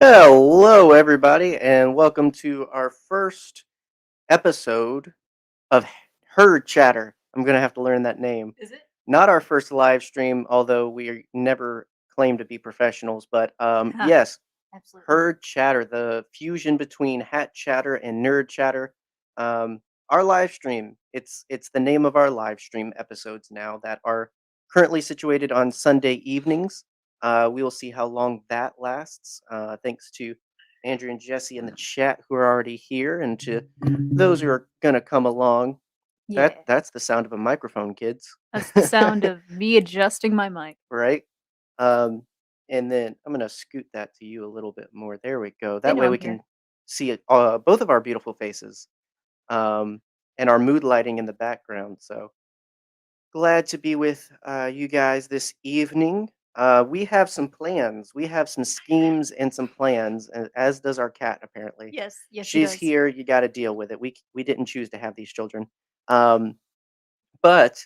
Hello, everybody, and welcome to our first episode of Herd Chatter. I'm going to have to learn that name. Is it? Not our first live stream, although we never claim to be professionals, but yes, Absolutely not. Herd Chatter, the fusion between Hat Chatter and Nerd Chatter. Um, our live stream, it's the name of our live stream episodes now that are currently situated on Sunday evenings. We will see how long that lasts. Thanks to Andrew and Jesse in the chat who are already here, and to those who are gonna come along. Yeah. That's the sound of a microphone, kids. That's the sound of me adjusting my mic. Right? Um, and then I'm gonna scoot that to you a little bit more. There we go. They That know way I'm we here. can see it, both of our beautiful faces, um, and our mood lighting in the background. So glad to be with you guys this evening. We have some plans. We have some schemes and some plans, as does our cat. Apparently, Yes, he she's does. here. You got to deal with it. We didn't choose to have these children, um, but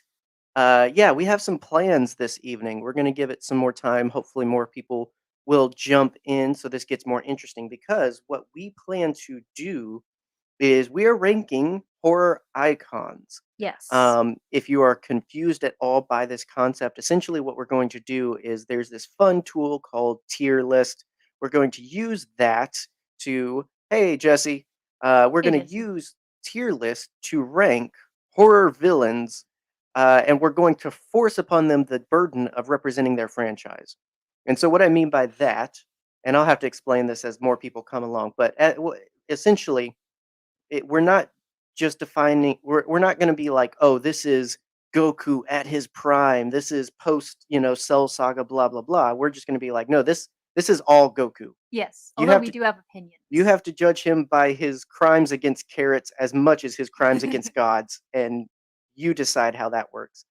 yeah, we have some plans this evening. We're going to give it some more time. Hopefully, more people will jump in so this gets more interesting because what we plan to do is we are ranking horror icons. Yes. If you are confused at all by this concept, essentially what we're going to do is there's this fun tool called tier list. We're going to use that to, hey, Jesse, we're Hey, going to Jason. use tier list to rank horror villains, and we're going to force upon them the burden of representing their franchise. And so, what I mean by that, and I'll have to explain this as more people come along, but essentially, we're not just defining we're not going to be like, oh, this is Goku at his prime, this is post, Cell Saga, blah blah blah. We're just going to be like, no, this is all Goku. Yes. you Although have we to do have you opinions. have to judge him by his crimes against carrots as much as his crimes against gods, and you decide how that works.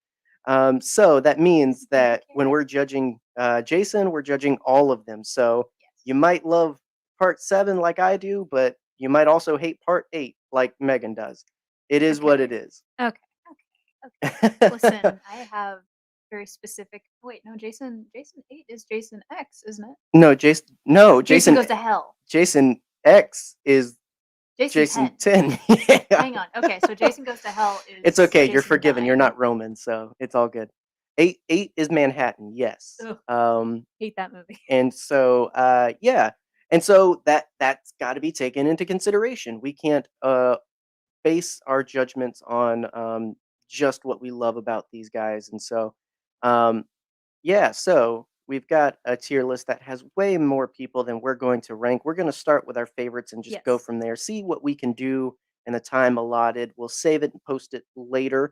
So that means Eat a that when carrot. we're judging Jason, we're judging all of them. So Yes. you might love part 7 like I do, but you might also hate part 8 like Megan does. It is what it Okay. is. Okay. Okay. Listen, I have very specific. Wait, no, Jason. Jason 8 is Jason X, isn't it? No, Jason. No, Jason Jason. goes to hell. Jason X is Jason Jason 10. 10. Yeah. Hang on. Okay, so Jason goes to hell It's is okay. You're Jason forgiven. You're 9. not Roman, so it's all good. Eight is Manhattan. Yes. Ugh, hate that movie. And so yeah. And so that's got to be taken into consideration. We can't base our judgments on just what we love about these guys. And so um yeah, so we've got a tier list that has way more people than we're going to rank. We're going to start with our favorites and just go Yes. from there. See what we can do in the time allotted. We'll save it and post it later.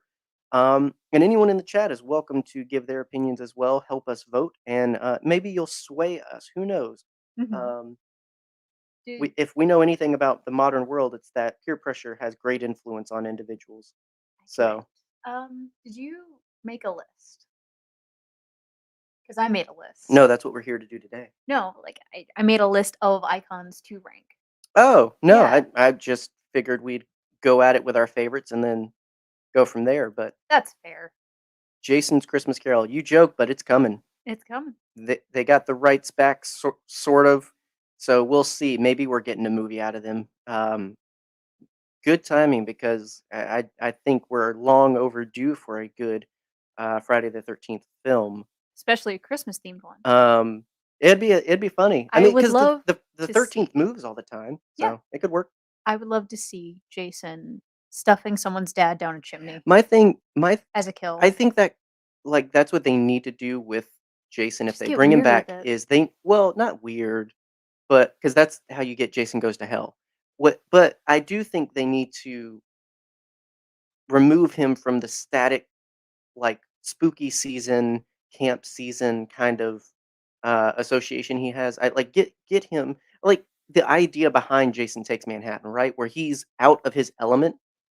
And anyone in the chat is welcome to give their opinions as well. Help us vote, and maybe you'll sway us. Who knows? Hmm. Um, Dude, if we know anything about the modern world, it's that peer pressure has great influence on individuals. accurate. So, Did you make a list? Because I made a no, list. that's what we're here to do today. No, like I made a list of icons to rank. Oh, no, Yeah, I just figured we'd go at it with our favorites and then go from there, but that's fair. Jason's Christmas Carol, you joke, but it's coming. It's coming. They got the rights back, sort of, so we'll see. Maybe we're getting a movie out of them. Good timing because I think we're long overdue for a good Friday the 13th film. Especially a Christmas themed one. Um, it'd be funny. I I mean, would because love the to 13th see. moves all the time, Yeah, so it could work. I would love to see Jason stuffing someone's dad down a chimney My as a kill. I think that, like, that's what they need to do with Jason if Just they get bring him weird with back it. is they well, not weird, but because that's how you get Jason Goes to Hell. But I do think they need to remove him from the static, like, spooky season, camp season kind of, association he has. I like, get him like, the idea behind Jason Takes Manhattan, right? Where he's out of his element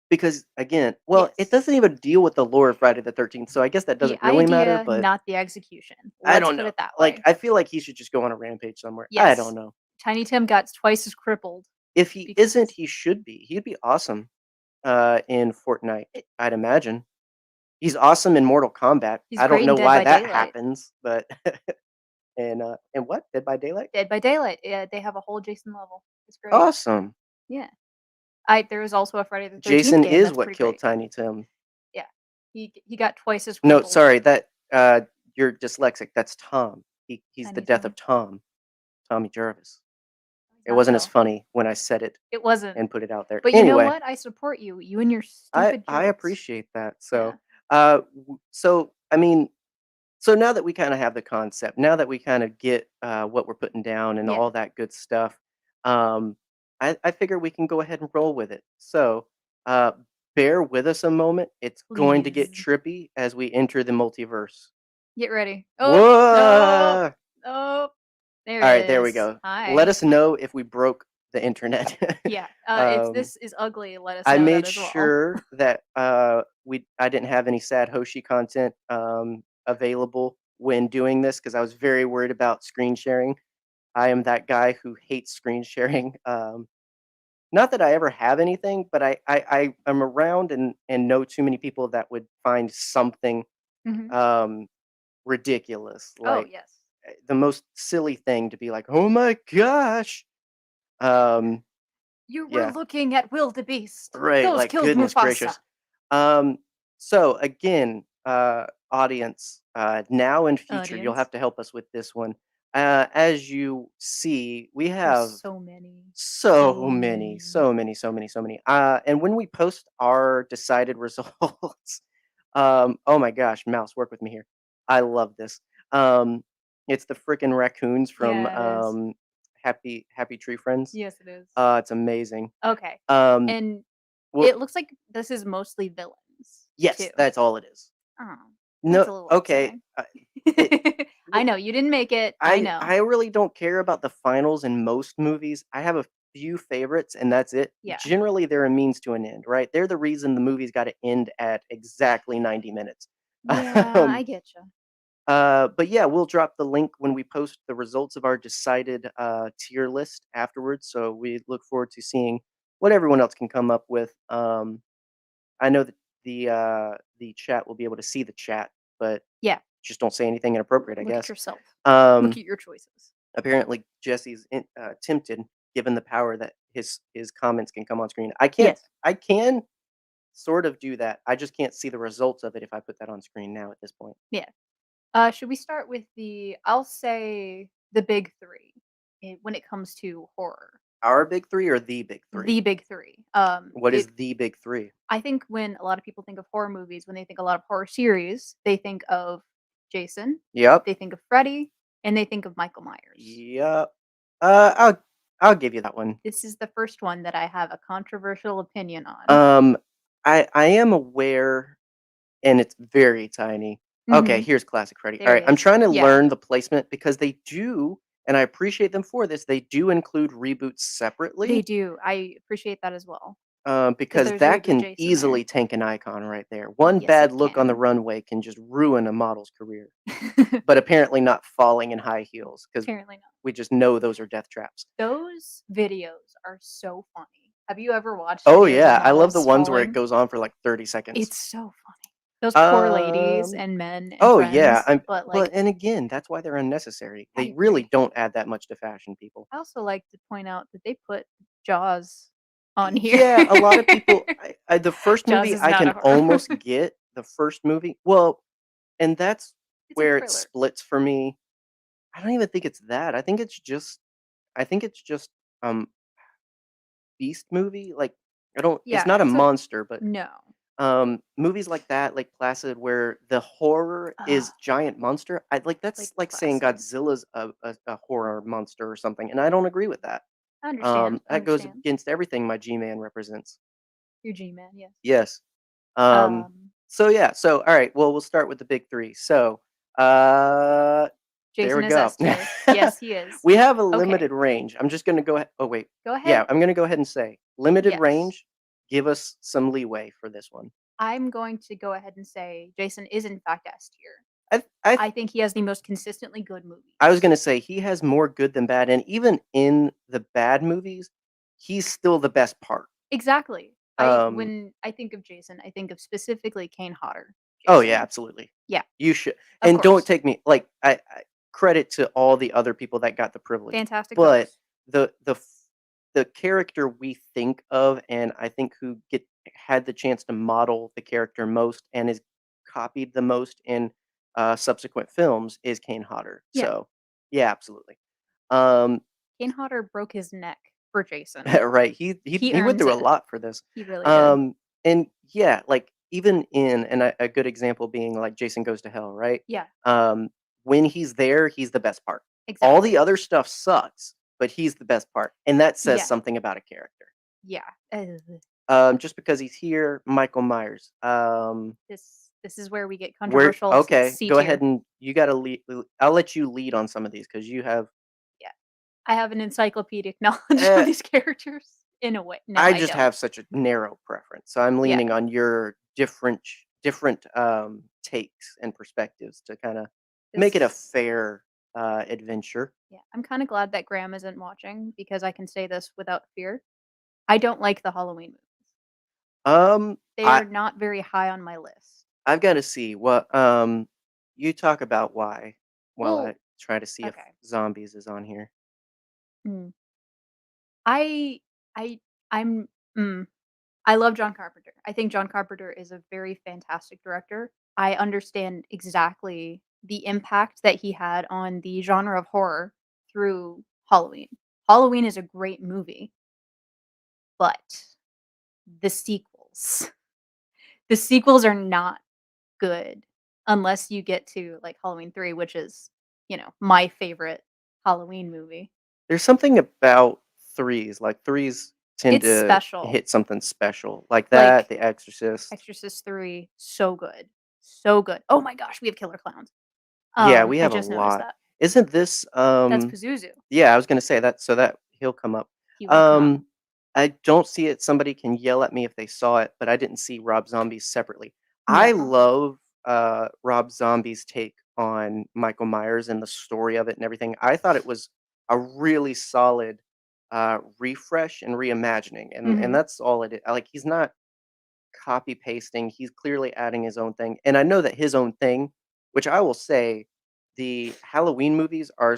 because, again well, it Yes. doesn't even deal with the lore of Friday the 13th, so I guess that The doesn't really matter, idea, but not the execution. I Let's don't put know. it that Like, way. I feel like he should just go on a rampage somewhere. I don't Yes. know. Tiny Tim got twice as crippled If he isn't, because he should be. He'd be awesome, in Fortnite, it, I'd imagine. He's awesome in Mortal Kombat. he's I don't great in know Dead why by that Daylight. happens, but And what? Dead by Daylight? Dead by Daylight. Yeah, they have a whole Jason level. It's great. Awesome. Yeah. There was also a Friday the 13th Jason game is that's what pretty killed great. Tiny Tim. Yeah. He got twice as No, crumpled. sorry, you're dyslexic. That's Tom. He's the Tiny death of Tim. Tom, Tommy Jarvis. He's It not wasn't as though. funny when I said it It wasn't. and put it out there. But you know Anyway, what? I support you. You and your I stupid I jokes. appreciate that. Yeah. I mean, so now that we kind of have the concept, now that we kind of get what we're putting down and Yeah. all that good stuff, um, I figure we can go ahead and roll with it. So uh, bear with us a moment. It's going to get Please. trippy as we enter the multiverse. Get ready. Oh, no. Whoa! Oh, there All it right, there we is. go. Let Hi. us know if we broke the internet. Yeah. If um, this is ugly, let us I know that made as well. sure that I didn't have any sad Hoshi content available when doing this because I was very worried about screen sharing. I am that guy who hates screen sharing. Not that I ever have anything, but I am around and know too many people that would find something Mhm. um, ridiculous, Oh, like yes. the most silly thing to be like, "Oh my gosh!" Um, You were yeah, looking at wildebeest. right. Those Like, killed goodness Mufasa. gracious. Um, so again, audience, now and future, you'll Audience. have to help us with this one. As you see, we There's have so many. so So many, many. so many, so many, so many. And when we post our decided results, oh my gosh, mouse, work with me here. I love this. Um, it's the freaking raccoons from Yeah, it is. Happy Tree Friends. Yes, it is. It's amazing. Okay. Um, And well, it looks like this is mostly villains, too. yes, that's all it is. Oh, that's No, a little okay. upsetting. It I well, know, you didn't make it. I know. I really don't care about the finals in most movies. I have a few favorites, and that's it. Yeah. Generally, they're a means to an end, right? They're the reason the movie's got to end at exactly 90 minutes. Yeah, Um, I get you. but yeah, we'll drop the link when we post the results of our decided tier list afterwards. So we look forward to seeing what everyone else can come up with. I know that the chat will be able to see the chat, but Yeah, just don't say anything inappropriate, I look at guess. yourself. Look Um, at your choices. apparently, Jesse's tempted, given the power that his comments can come on screen. Yes. I can sort of do that. I just can't see the results of it if I put that on screen now at this point. Yeah. Should we start with I'll say the big 3 when it comes to horror. Our big three or the big three? The big 3. What is the big three? I think when a lot of people think of horror movies, when they think a lot of horror series, they think of Jason, Yep. they think of Freddy, and they think of Michael Myers. Yep. I'll give you that one. This is the first one that I have a controversial opinion on. Um, I am aware, and it's very tiny. Okay, Mhm. here's classic Freddy. All There right, he I'm is. trying to Yeah. learn the placement because they do, and I appreciate them for this. They do include reboots They separately, do. I appreciate that as well, because because there's that Reboot can Jason easily there. tank an icon right there. One Yes, bad it look on the can. runway can just ruin a model's career, but apparently not falling in high heels because Apparently not. we just know those are death traps. Those videos are so funny. Have you ever watched Oh videos of yeah, I love the models ones where it falling? goes on for like 30 seconds. It's so funny. Those poor ladies Um, and men and oh yeah, friends, but, well, like, and again, that's why they're unnecessary. I They really agree. don't add that much to fashion, people. I also like to point out that they put Jaws on here. Yeah, a lot of people. The first Jaws movie is I not can a horror almost movie. get the first movie. Well, and that's It's a where it thriller. splits for me. I don't even think it's that. I think it's just um beast movie. Like I don't. It's Yeah, not a it's a monster, but no. movies like that, like Placid, where the horror Ugh, is giant monster. I like like that's like saying Placid. Godzilla's a horror monster or something, and I don't agree with that. I understand, I That goes understand. against everything my G-Man represents. Your G-Man, yes. Yes. Um, Um, so yeah, so all right, well, we'll start with the big 3. So, uh, there we Jason is go. S tier. Yes, he is. We have a Okay, limited range. I'm just gonna go ahead. Oh wait, go yeah, ahead. I'm gonna go ahead and say limited Yes. range. Give us some leeway for this one. I'm going to go ahead and say Jason is in fact S tier. I I I think he has the most consistently good I was movies. gonna say he has more good than bad, and even in the bad movies, he's still the best part. Exactly. Um, When I think of Jason, I think of specifically Kane Hodder oh yeah, Jason. absolutely. Yeah, You should, of and don't course. take me like credit to all the other people that got the privilege. Fantastic But votes. the the character we think of, and I think who get had the chance to model the character most and is copied the most in subsequent films is Kane Hodder. Yeah. So yeah, absolutely. Um, Kane Hodder broke his neck for Jason. right. He He went earns through a it. lot for this. He really did. Um, and yeah, like even in and a good example being like Jason Goes to Hell, right? Yeah, Um, when he's there, he's the best part. All the exactly. other stuff sucks, but he's the best part, and that says Yeah, something about a character. yeah. Just because he's here, Michael Myers. This is where we get Where controversial. okay, C go ahead tier. and you gotta lead. I'll let you lead on some of these because you have. Yeah. I have an encyclopedic knowledge of Eh, these characters in a way. No, I I just don't. have such a narrow preference, so I'm Yeah. leaning on your different takes and perspectives to kind of make it a This fair adventure. yeah, I'm kinda glad that Graham isn't watching because I can say this without fear. I don't like the Halloween movies. Um, They I are not very high on my list. I've got to see what you talk about why while I Well, try to see if okay. zombies is on here. Mm. I I I'm mm, I love John Carpenter. I think John Carpenter is a very fantastic director. I understand exactly the impact that he had on the genre of horror through Halloween. Halloween is a great movie, but the sequels the sequels are not good unless you get to, like, Halloween 3, which is, my favorite Halloween movie. There's something about threes, like threes tend It's to special. hit something special, like that, Like, The Exorcist. Exorcist 3, so good. So good. Oh my gosh, we have killer clowns. Yeah, we I have a just noticed lot. that. Isn't this That's Pazuzu. yeah, I was gonna say that so that he'll come up. He will come up. Um I don't see it. Somebody can yell at me if they saw it, but I didn't see Rob Zombie's separately. I Yeah. love Rob Zombie's take on Michael Myers and the story of it and everything. I thought it was a really solid refresh and reimagining, and Mhm. that's all it is. Like he's not copy pasting. He's clearly adding his own thing. And I know that his own thing, which I will say, the Halloween movies are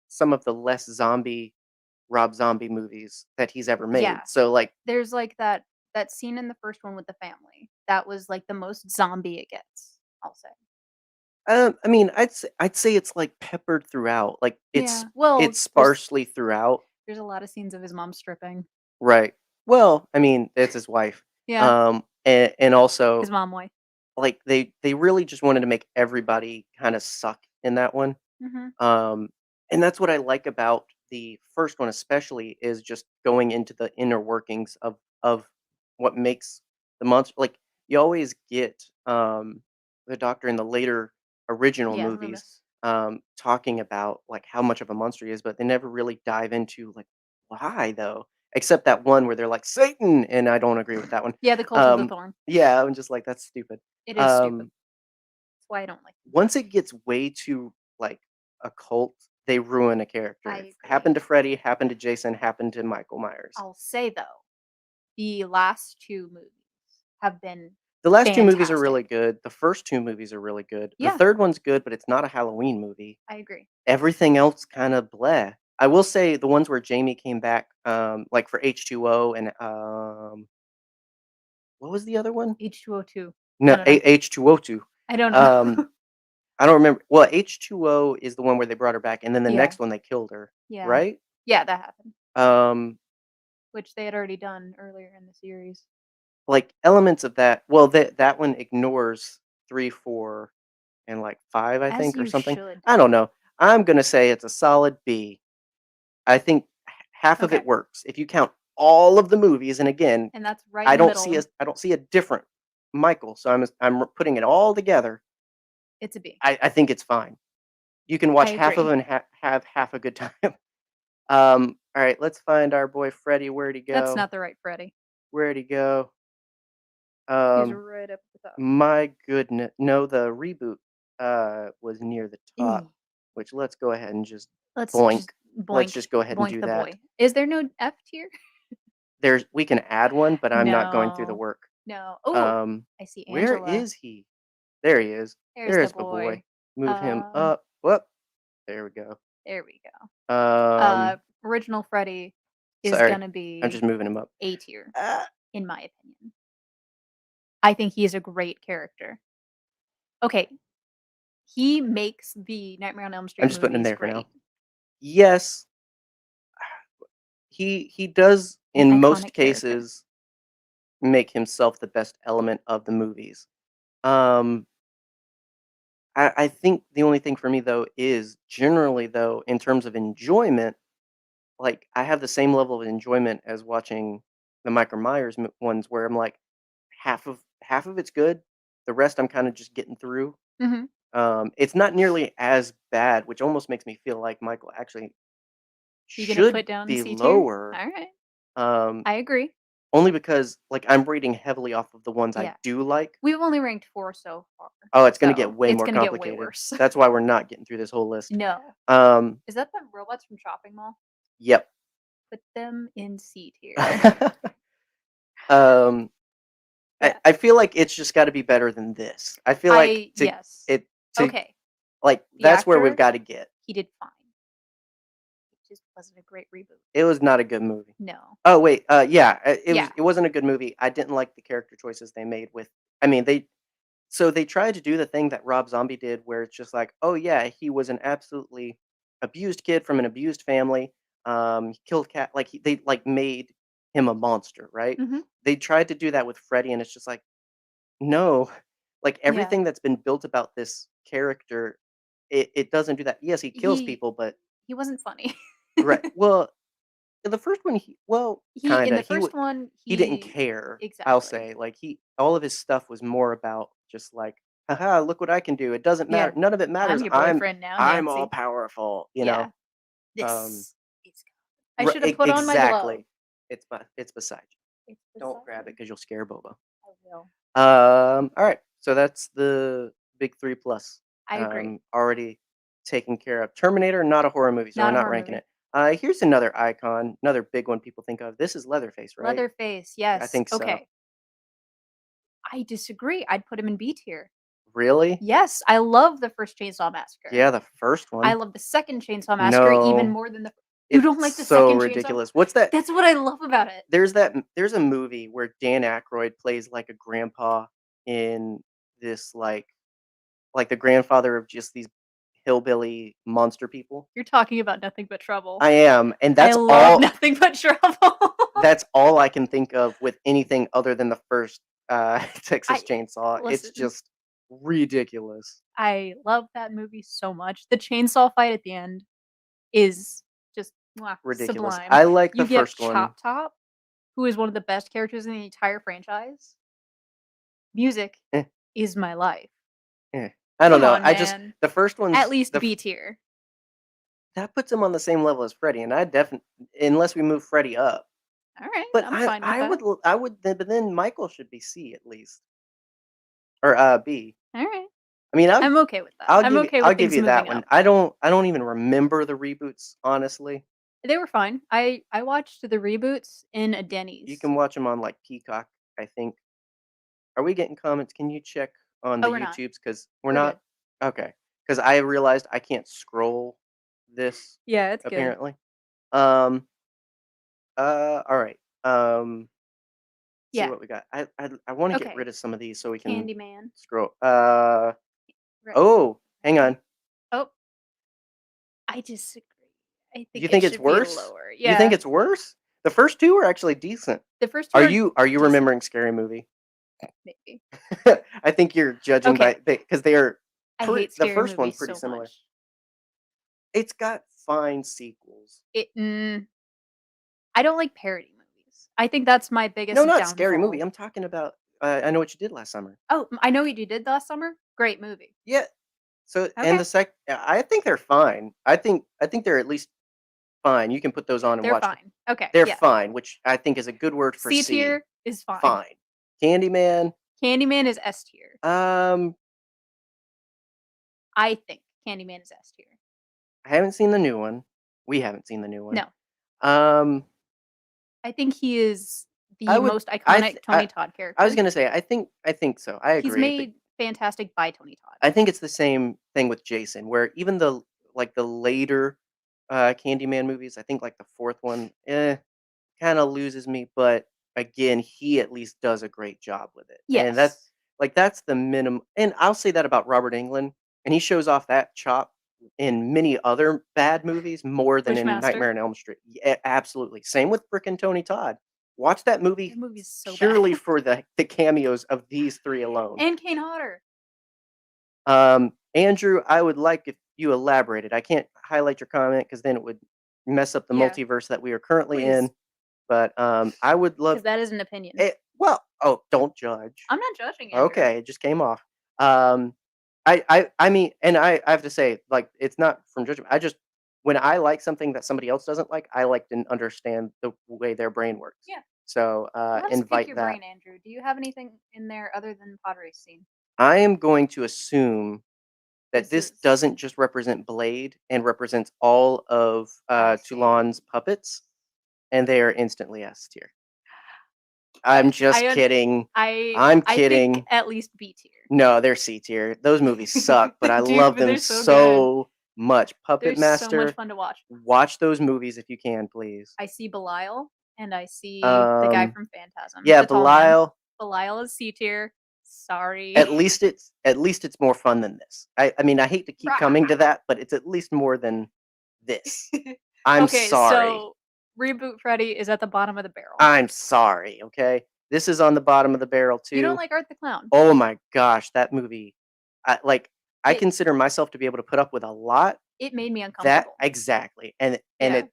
some of the less zombie Rob Zombie movies that he's ever made. Yeah. So like, There's, like, that scene in the first one with the family. That was, like, the most zombie it gets, I'll say. I mean, I'd say it's like peppered throughout. Like Yeah. Well, it's sparsely throughout. there's a lot of scenes of his mom stripping. Right. Well, I mean, it's his wife. Yeah. And His also mom wife. like they really just wanted to make everybody kind of suck in that one. Mhm. Um, and that's what I like about the first one especially is just going into the inner workings of what makes the monster like, you always get, the doctor in the later original Yeah, movies, Loomis. talking about, like, how much of a monster he is, but they never really dive into, like, why though? Except that one where they're like, "Satan!" And I don't agree with that one. Yeah, the Cult of the Um, Thorn. yeah, I'm just like, "That's stupid." It is stupid. Um That's why I don't like them. Once it gets way too, like, occult, they ruin a character. I It agree. happened to Freddy, happened to Jason, happened to Michael Myers. I'll say, though, the last 2 movies have been The last 2 movies are really fantastic. good. The first 2 movies are really good. The Yeah, 3rd one's good, but it's not a Halloween movie. I agree. Everything else kinda bleh. I will say the ones where Jamie came back, like, for H2O and, what was the other one? H2O2. I No, don't A know. H2O2. I don't Um, know. I don't remember well, H2O is the one where they brought her back, and then the Yeah, next one, they killed her, yeah. right? Yeah, that happened, Um which they had already done earlier in the series. Like, elements of that well, that one ignores 3, 4, and, like, 5, I As think, or you something. should. I don't know. I'm gonna say it's a solid B. I think half of it Okay, works. If you count all of the movies, and again, and that's right in the middle. I don't see a different Michael, so I'm putting it all together. It's a B. I think it's fine. You can I watch half of agree. them and have half a good time. Alright, let's find our boy Freddy. Where'd he That's go? not the right Freddy. Where'd he go? He's Um right up at the top. My goodness, no, the reboot, was near the top, E. which let's go ahead and just Let's boink. just Let's boink, just go ahead and boink do the that. boy. Is there no F tier? We can add one, but I'm not going through the No. work. No. Oh, Um, I see where Angela. is he? There he is. There's the There's my boy. boy. Move him Um, up. Whoop. There we go. There we go. Um, Original Freddy is sorry, gonna I'm be just moving him up. A tier, Ah, in my opinion. I think he is a great character. Okay, he makes the Nightmare on Elm I'm Street just putting him movies there for now. great. Yes, he does An in most iconic character. cases make himself the best element of the movies. Um, I think the only thing for me though is generally though in terms of enjoyment, like I have the same level of enjoyment as watching the Michael Myers ones, where I'm like half of it's good, the rest I'm kind of just getting through. Mhm. It's not nearly as bad, which almost makes me feel like Michael actually You gonna should put down be C tier? lower. Alright. Um, I agree. only because like I'm rating heavily off of the ones I Yeah. do like. We've only ranked 4 so far, Oh, it's gonna get so way it's more gonna get way complicated. worse. That's why we're not getting through this whole list. No. Um, Is that the robots from Shopping Mall? yep. Put them in C tier. um, I, Yeah. I feel like it's just got to be better than this. I feel like I yes. it to Okay. like The that's where we've actor, got to get. he did fine. It just wasn't a great reboot. It was not a good movie. No. Oh wait, yeah, it Yeah. was. It wasn't a good movie. I didn't like the character choices they made with. I mean, they tried to do the thing that Rob Zombie did, where it's just like, oh yeah, he was an absolutely abused kid from an abused family. He killed cat. Like they like made him a monster, right? Mhm. They tried to do that with Freddy, and it's just like, no, like Yeah. everything that's been built about this character, it doesn't do that. Yes, he kills He people, but he wasn't funny. right. Well, in the first one, well, He in kinda. the first one, He didn't he care, I'll exactly. say. Like, all of his stuff was more about just like, "Haha, look what I can do. It doesn't matter. Yeah. None of it matters. I'm your I'm boyfriend now, I'm all Nancy. powerful," you know? Yeah. Um, This is I should have put on my glove. exactly. It's beside you. It's Don't beside grab it me. because 'cause you'll scare Bobo. I will. Alright, so that's the big 3 plus, I agree. already taken care of. Terminator, not a horror movie, so we're Not a not horror ranking movie. it. Here's another icon, another big one people think of. This is Leatherface, right? Leatherface, I yes. think so. Okay. I disagree. I'd put him in B tier. Really? Yes, I love the first Chainsaw Massacre. Yeah, the first I one. love the second Chainsaw Massacre even No, more than the You it's don't like the so second Chainsaw? ridiculous. What's that? That's what I love about it. There's a movie where Dan Aykroyd plays like a grandpa in this like the grandfather of just these hillbilly monster people. You're talking about Nothing But Trouble. I am, and I love Nothing But Trouble. that's all I can think of with anything other than the first, Texas I Chainsaw. It's listen, just ridiculous. I love that movie so much. The chainsaw fight at the end is just mwah, Ridiculous. sublime. I like the You get first one. Chop Top, who is one of the best characters in the entire franchise. Music Eh, is my life. eh. I don't Come know. on, I just man. the first At one's least the B tier. that puts him on the same level as Freddy, and I definitely unless we move Freddy up. All right, But I'm fine with that. I would but then Michael should be C at least or B. All right. I mean, I'm okay with that. I'm okay I'll with give things you that moving one. up. I don't even remember the reboots honestly. They were fine. I watched the reboots in a You Denny's. can watch them on like Peacock, I think. Are we getting comments? Can you check on Oh, the we're not. YouTubes? Because we're We're good. not. Okay. Because I realized I can't scroll this Yeah, it's good. apparently. Um. All right. See Yeah. what we got. I want to get Okay. rid of some of these so we can Candyman. scroll. Right. Oh, hang Ready? on. Oh, I disagree. I You think it think it's should be worse? lower. You think Yeah. it's worse? The first two were actually decent. The first 2 are Are you decent, remembering Scary Movie? maybe. I think you're judging Okay. by because they are I hate the scary first one's movies pretty so similar. much. It's got fine sequels. I don't like parody movies. I think that's my No, biggest not Scary Movie. downfall. I'm talking about I Know What You Did Last Summer. Oh, I Know What You Did Last Summer? Great movie. Yeah. So and Okay. I think they're fine. I think they're at least fine. You can put those on and They're watch them. fine. Okay, They're yeah. fine, which I think is a good word for C C. tier is fine. Fine. Candyman. Candyman is S tier. Um, I think Candyman is S tier. I haven't seen the new one. We haven't seen the new one. No, Um, I think he is I the would. most iconic Tony Todd I was character. gonna say. I think so. I He's agree. But made fantastic by Tony Todd. I think it's the same thing with Jason, where even the like the later Candyman movies. I think like the fourth one, kind of loses me, but again, he at least does a great job with it. And Yes. that's the minimum. And I'll say that about Robert Englund, and he shows off that chop in many other bad movies more than in Wishmaster. Nightmare on Elm Street. Yeah, absolutely. Same with frickin' Tony Todd. Watch that That movie movie's so bad. purely for the cameos of these three alone. And Kane Hodder. Andrew, I would like if you elaborated. I can't highlight your comment because then it would mess up the Yeah. multiverse that we are currently Please. in. But I would love Because that is an opinion. well, don't judge. I'm not judging Andrew. Okay, it just came off. I mean, and I have to say, like, it's not from judgment. I just when I like something that somebody else doesn't like, I like to understand the way their brain works. Yeah. So Let's pick invite your that. brain, Andrew. Do you have anything in there other than pod race scene? I am going to assume that this This is- doesn't just represent Blade and represents all of I see. Toulon's puppets, and they are instantly S tier. I'm just kidding. I'm I kidding. think at least B tier. No, they're C tier. Those movies suck, but I Dude, love but them they're so so much. They're Puppet so Master, much fun to watch. watch those movies if you can, please. I see Belial and I see the guy from Phantasm. Yeah, the tall man. Belial. Belial is C tier. Sorry. At least it's more fun than this. I mean, I hate to keep coming to that, but it's at least more than this. I'm okay, sorry. so Reboot Freddy is at the bottom of the barrel. I'm sorry, okay? This is on the bottom of the barrel too. You don't like Art the Clown? Oh my gosh, that movie. I consider myself to be able to put up with a lot. It made me uncomfortable. That exactly. And it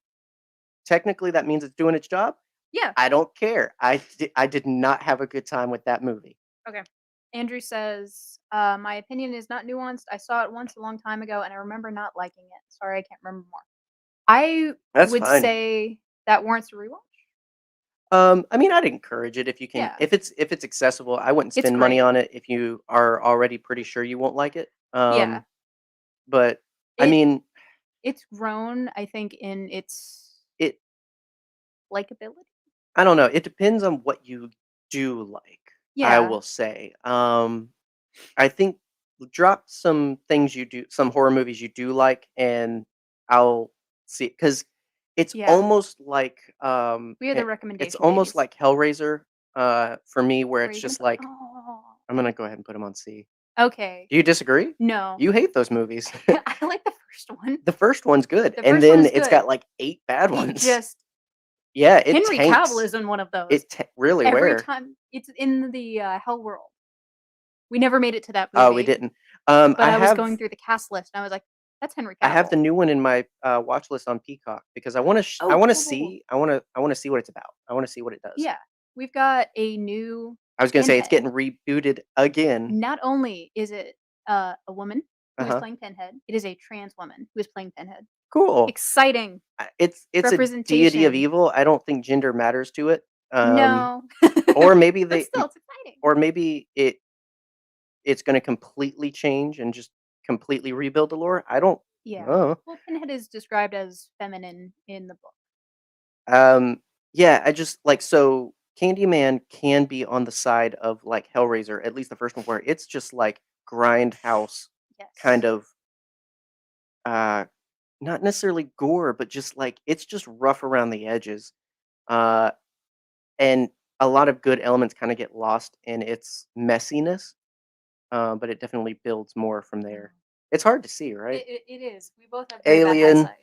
technically that means it's doing its job. Yeah. I don't care. I did not have a good time with that movie. Okay. Andrew says, my opinion is not nuanced. I saw it once a long time ago and I remember not liking it. Sorry, I can't remember more. I would fine. say that warrants a rewatch. I mean, I'd encourage it if you can. Yeah. If it's accessible, I wouldn't It's spend money great. on it if you are already pretty sure you won't like it. Yeah. But I mean, it's grown, I think, in its likability. I don't know. It depends on what you do like. I Yeah. will say. I think drop some things you do, some horror movies you do like, and I'll see because it's Yeah. almost like We are the recommendation. it's almost babies. like Hellraiser for me, where it's Are you just gonna like Oh. I'm gonna go ahead and put them on C. Okay. Do you disagree? No. You hate those movies. I like the first one. The first one's good, The and first one then is it's good. got like 8 bad It ones. just Yeah, it Henry tanks. Cavill is in one of those. Really Every where? time it's in the Hell World. We never made it to that movie. Oh, we didn't. But I was going through the cast list and I was like, that's Henry Cavill. I have the new one in my watch list on Peacock because I want to. I want to see. I want to see what it's about. I want to see what it does. Yeah, we've got a new. I was gonna say it's getting rebooted again. Not only is it a woman who is Uh-huh. playing Pinhead, it is a trans woman who is playing Pinhead. Cool. Exciting. It's a deity of evil. I don't think gender matters to it. No. Or maybe But still, it's exciting. Or maybe it's going to completely change and just completely rebuild the lore. I don't. Yeah. know. Well, Pinhead is described as feminine in the book. Yeah. I just like so. Candyman can be on the side of like Hellraiser, at least the first one, where it's just like grindhouse kind of not necessarily gore, but just like it's just rough around the edges. And a lot of good elements kind of get lost in its messiness. But it definitely builds more from there. It's hard to see, right? It is. We both have very Alien. bad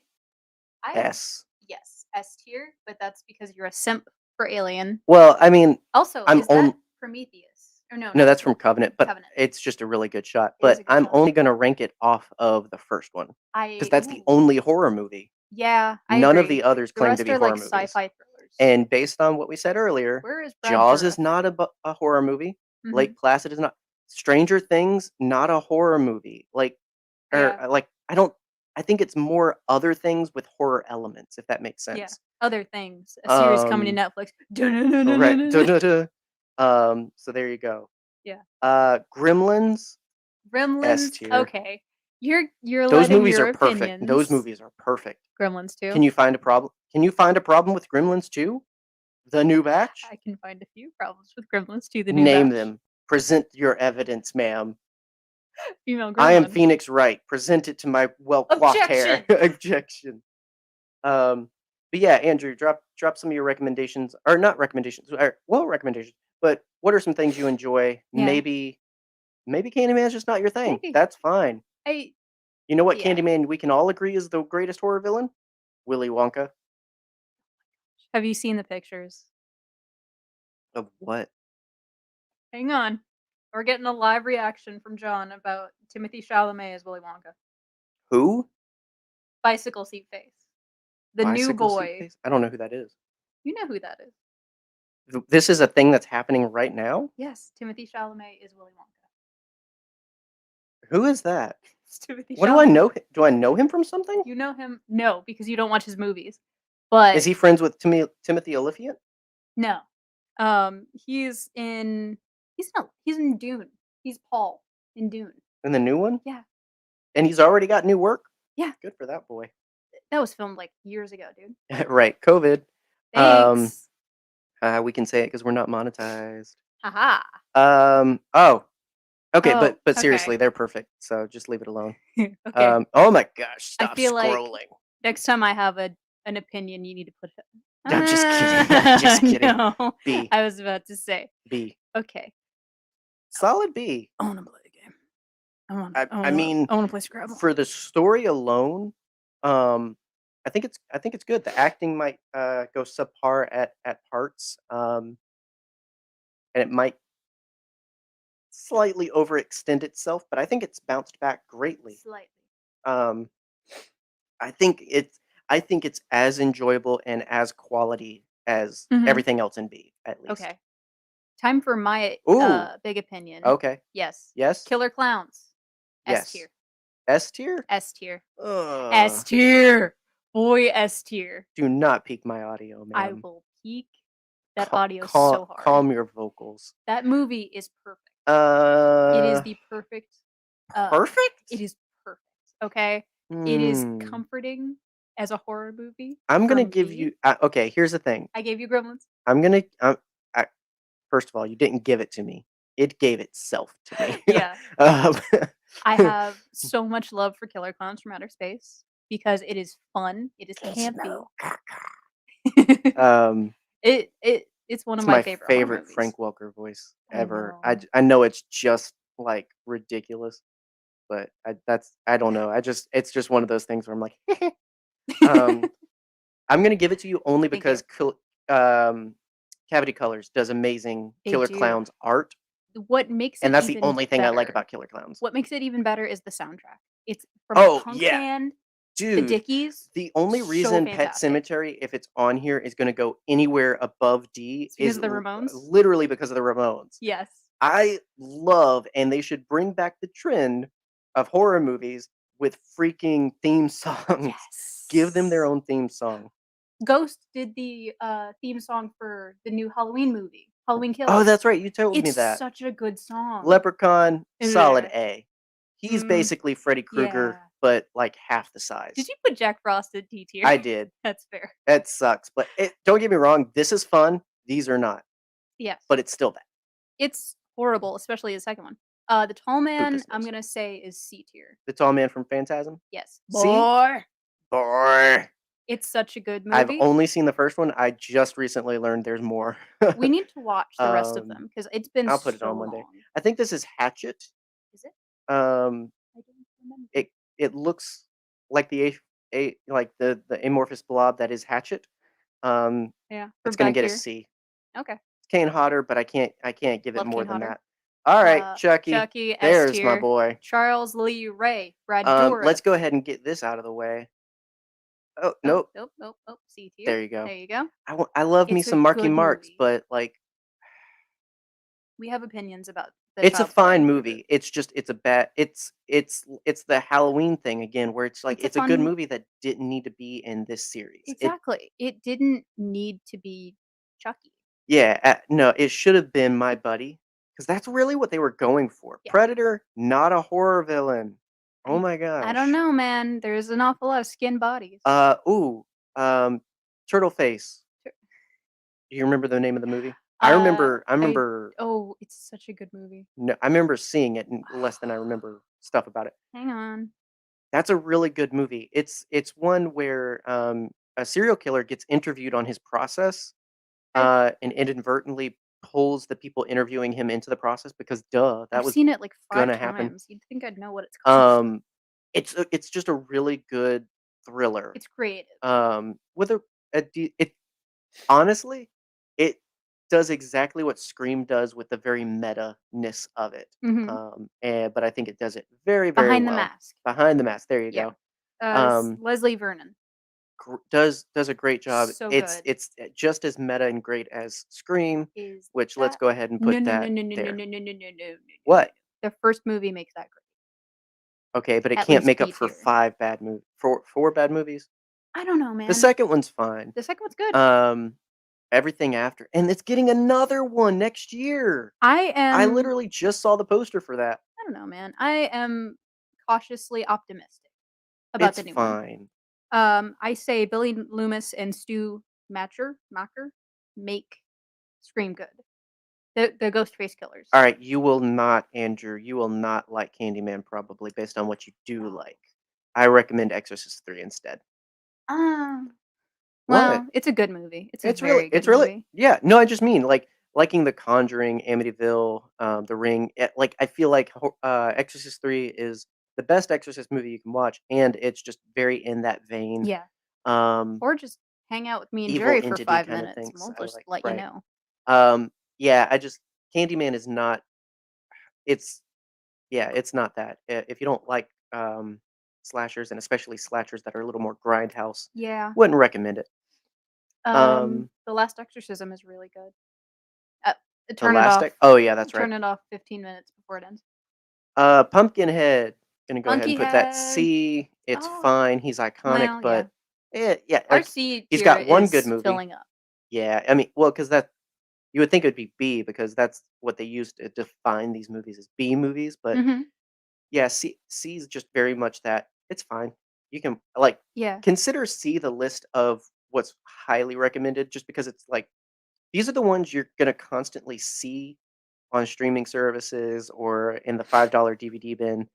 eyesight. S. Yes, S tier, but that's because you're a simp for Alien. Well, I mean, also, is that Prometheus? Or no, that's from Covenant, but it's just a really good shot. But I'm only going to rank it off of the first one because that's the only horror movie. Yeah, none of the others claim to be horror movies. Sci-fi thrillers. And based on what we said earlier, Jaws is not a horror movie. Lake Placid is not. Stranger Things, not a horror movie. I think it's more other things with horror elements, if that makes sense. Yeah, other things. A series coming to Netflix. Right. So there you go. Yeah. Gremlins. Okay. You're those letting movies your are perfect. opinions. Those movies are perfect. Gremlins 2. Can you find a problem? Can you find a problem with Gremlins 2? The new batch? I can find a few problems with Gremlins 2, the new batch. Name them. Present your evidence, ma'am. Female I am gremlin. Phoenix Wright. Present it to my well-coiffed hair. Objection! Objection. But yeah, Andrew, drop some of your recommendations, or not recommendations, or, well, recommendations. But what are some things you enjoy? Yeah. Maybe Candyman's just not your thing. Maybe. That's fine. I You know what Yeah. Candyman we can all agree is the greatest horror villain? Willy Wonka. Have you seen the pictures? Of what? Hang on. We're getting a live reaction from John about Timothy Chalamet as Willy Wonka. Who? Bicycle seat face. The new Bicycle seat boy. face? I don't know who that is. You know who that is. This is a thing that's happening right now? Yes, Timothy Chalamet is Willy Wonka. Who is that? It's Timothy What do I Chalamet. know? Do I know him from something? You know him? No, because you don't watch his movies. Is But he friends with Timothy Olyphant? no. He's in Dune. He's Paul in Dune. In the new one? Yeah. And he's already got new work? Yeah. Good for that boy. That was filmed like years ago, dude. Right, COVID. Thanks. We can say it because we're not monetized. Haha. Oh, okay, Oh, but okay. seriously, they're perfect. So just leave it alone. Okay. Oh my gosh, I stop feel like scrolling. next time I have an opinion, you need to put it. I'm just kidding. I'm just kidding. No, B. I was about to say. B. Okay. Solid B. I want to play a game. I mean, I want to play Scrabble. for the story alone, I think it's good. The acting might go subpar at parts, and it might slightly overextend itself, but I think it's bounced back greatly. Slightly. Um, I think it's as enjoyable and as quality as Mhm. everything else in B, at least. Okay. Time for my Ooh. big opinion. Okay. Yes. Yes. Killer Clowns. Yes. S tier. S tier. S tier. Ugh. S tier. Boy, S tier. Do not peak my audio, man. I will peak that audio so hard. Calm your vocals. That movie is perfect. It is the perfect. Perfect? It is perfect. Okay. It is Hmm. comforting as a horror movie. I'm gonna for give me. you. Okay, here's the thing. I gave you Gremlins. I'm gonna. First of all, you didn't give it to me. It gave itself to me. Yeah. um, I have so much love for Killer Clowns from Outer Space because it is fun. It is campy. It's one of It's my my favorite horror favorite movies. Frank Welker voice ever. know. I know it's just like ridiculous, but I don't know. It's just one of those things where I'm like, I'm gonna give it to you only Thank you. because Cavity Colors does amazing They Killer do. Clowns art, What makes it and that's the even only thing I like better- about Killer Clowns. What makes it even better is the soundtrack. It's from Oh, Punk yeah. Band, the Dude, Dickies. the only so reason Pet fantastic. Cemetery, if it's on here, is gonna go anywhere above D It's because is of the Ramones? literally because of the Ramones. Yes. I love, and they should bring back the trend of horror movies with freaking theme songs. Yes. Give them their own theme song. Ghost did the theme song for the new Halloween movie, Halloween Kills. Oh, that's right. You told me It's that. such a good song. Leprechaun, solid Yeah. A. He's Mm, basically Freddy Krueger, yeah. but like half the size. Did you put Jack Frost at D tier? I did. That's fair. That sucks, but don't get me wrong. This is fun. These are not, Yes. but it's still that. It's horrible, especially the second one. The Tall Man, Spoopus I'm lives. gonna say is C tier. The Tall Man from Phantasm. Yes. See? Boy. Boy. It's such a good movie. I've only seen the first one. I just recently learned there's more. We need to watch the rest of them because it's been I'll put it so on one day. long. I think this is Hatchet. Is it? Um, I don't remember. it looks like the amorphous blob that is Hatchet. Yeah. It's gonna back get a here. C. Okay. It's Kane Hodder, but I can't give it Love more Kane than Hodder. that. All right, Chucky. Chucky, S There's tier. my boy. Charles Lee Ray. Brad Dourif. Let's go ahead and get this out of the way. Oh, nope. Nope. C tier. There you go. There you go. I love me It's a some Marky good Marks, movie. but like We have opinions about the it's a child play fine reboot. movie. It's just it's a bad it's the Halloween thing again where it's like It's a it's a good fun- movie that didn't need to be in this series. Exactly. It didn't need to be Chucky. No, it should have been My Buddy because that's really what they were going for. Yeah. Predator, not a horror villain. Oh my gosh. I don't know, man. There's an awful lot of skin bodies. Turtle Face. Do you remember the name of the movie? I remember. Oh, it's such a good movie. No, I remember seeing it less than I remember stuff about it. Hang on. That's a really good movie. It's one where, a serial killer gets interviewed on his process, I and inadvertently pulls the people interviewing him into the process because, duh, that I've was seen it like 5 gonna happen. times. You'd think I'd know what it's called. Um, it's just a really good thriller, It's creative. with a de it honestly, it does exactly what Scream does with the very meta-ness of it, Mhm. but I think it does it very, very Behind the well. Mask. Behind the Mask, there you Yeah. go. S Um, Leslie Vernon. does a great job. So It's good. it's, just as meta and great as Scream, Is which let's that go ahead and No, put no, no, that no, no, no, there. no, no, no, no, no, no, no, no. What? The first movie makes that great. Okay, but it At can't least make up B for tier. 5 bad movies. 4 bad movies? I don't know, The man. 2nd one's fine. The second one's good. Um, everything after and it's getting another one next year. I I am literally just saw the poster for that. I don't know, man. I am cautiously optimistic about It's the new one. fine. I say Billy Loomis and Stu Macher make Scream good. The Ghostface killers. Alright, you will not, Andrew, you will not like Candyman probably based on what you do No. like. I recommend Exorcist 3 instead. Um, What? well, it's a good movie. It's a very good It's really movie. yeah, no, I just mean, like, liking The Conjuring, Amityville, The Ring, like, I feel like Exorcist 3 is the best Exorcist movie you can watch, and it's just very in that vein. Yeah. Um, Or just hang out with me and evil Jerry for entity 5 kinda minutes, and things we'll I just like, let you right. know. Yeah, I just Candyman is not it's yeah, it's not that. If you don't like, slashers, and especially slashers that are a little more grindhouse, Yeah. wouldn't recommend it. Um, The Last Exorcism is really good. The Turn it Last off. Ex oh, yeah, that's right. Turn it off 15 minutes before it ends. Pumpkinhead, gonna go ahead and Monkey put that Head. C. It's Oh, fine, he's iconic, well, yeah. but yeah, Our like, C he's tier got one good is movie. filling up. Yeah, I mean, well, because that you would think it would be B because that's what they used to define these movies as B movies, but Mhm. yeah, C is just very much that. It's fine. You can like, Yeah. consider C the list of what's highly recommended just because it's like, these are the ones you're gonna constantly see on streaming services or in the $5 DVD bin.